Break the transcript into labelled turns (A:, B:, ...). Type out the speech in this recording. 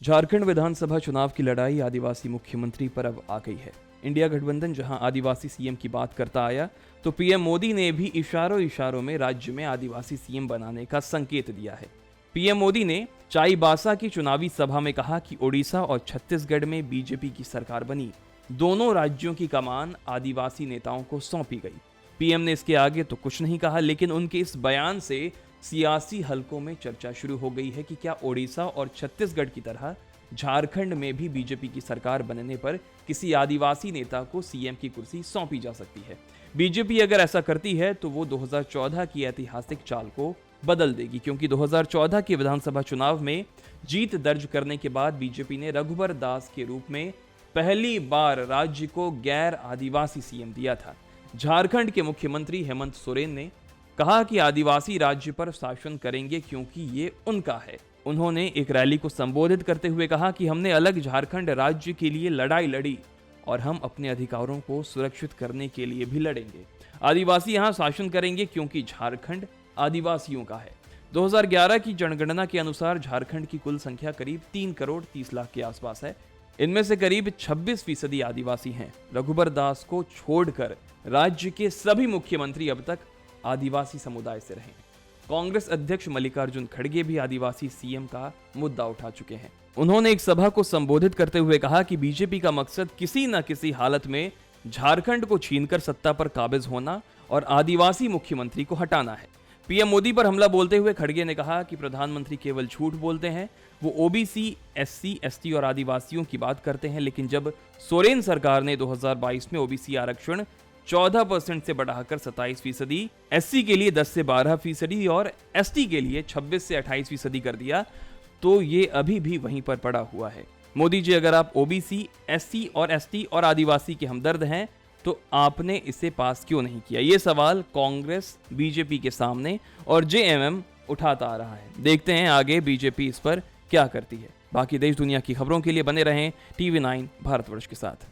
A: झारखंड विधानसभा चुनाव की लड़ाई आदिवासी मुख्यमंत्री पर अब आ गई है। इंडिया गठबंधन जहां आदिवासी सीएम की बात करता आया, तो पीएम मोदी ने भी इशारों में राज्य में आदिवासी सीएम बनाने का संकेत दिया है। पीएम मोदी ने चाईबासा की चुनावी सभा में कहा कि ओडिशा और छत्तीसगढ़ में बीजेपी की सरकार बनी, दोनों राज्यों की कमान आदिवासी नेताओं को सौंपी गई। पीएम ने इसके आगे तो कुछ नहीं कहा, लेकिन उनके इस बयान से सियासी हलकों में चर्चा शुरू हो गई है कि क्या ओडिशा और छत्तीसगढ़ की तरह झारखंड में भी बीजेपी की सरकार बनने पर किसी आदिवासी नेता को सीएम की कुर्सी सौंपी जा सकती है। बीजेपी अगर ऐसा करती है तो वो 2014 की ऐतिहासिक चाल को बदल देगी, क्योंकि 2014 के विधानसभा चुनाव में जीत दर्ज करने के बाद बीजेपी ने रघुबर दास के रूप में पहली बार राज्य को गैर आदिवासी सीएम दिया था। झारखंड के मुख्यमंत्री हेमंत सोरेन ने कहा कि आदिवासी राज्य पर शासन करेंगे क्योंकि ये उनका है। उन्होंने एक रैली को संबोधित करते हुए कहा कि हमने अलग झारखंड राज्य के लिए लड़ाई लड़ी और हम अपने अधिकारों को सुरक्षित करने के लिए भी लड़ेंगे। आदिवासी यहाँ शासन करेंगे क्योंकि झारखंड आदिवासियों का है। 2011 की जनगणना के अनुसार झारखंड की कुल संख्या करीब 3 करोड़ 30 लाख के आसपास है। इनमें से करीब 26% आदिवासी हैं। रघुबर दास को छोड़कर राज्य के सभी मुख्यमंत्री अब तक आदिवासी समुदाय से रहे। कांग्रेस अध्यक्ष मल्लिकार्जुन खड़गे भी आदिवासी सीएम का मुद्दा उठा चुके हैं। उन्होंने एक सभा को संबोधित करते हुए कहा कि बीजेपी का मकसद किसी न किसी हालत में झारखंड को छीनकर सत्ता पर काबिज होना और आदिवासी मुख्यमंत्री को हटाना है। पीएम मोदी पर हमला बोलते हुए खड़गे ने कहा कि प्रधानमंत्री केवल झूठ बोलते हैं। वो ओबीसी, एससी, एसटी और आदिवासियों की बात करते हैं, लेकिन जब सोरेन सरकार ने 2022 में ओबीसी आरक्षण 14% से बढ़ाकर 27%, एससी के लिए 10 से 12% और एसटी के लिए 26 से 28% कर दिया, तो ये अभी भी वहीं पर पड़ा हुआ है। मोदी जी, अगर आप ओबीसी, एससी और एसटी और आदिवासी के हमदर्द हैं, तो आपने इसे पास क्यों नहीं किया? ये सवाल कांग्रेस बीजेपी के सामने और जेएमएम उठाता आ रहा है। देखते हैं आगे बीजेपी इस पर क्या करती है। बाकी देश दुनिया की खबरों के लिए बने रहें TV9 भारतवर्ष के साथ।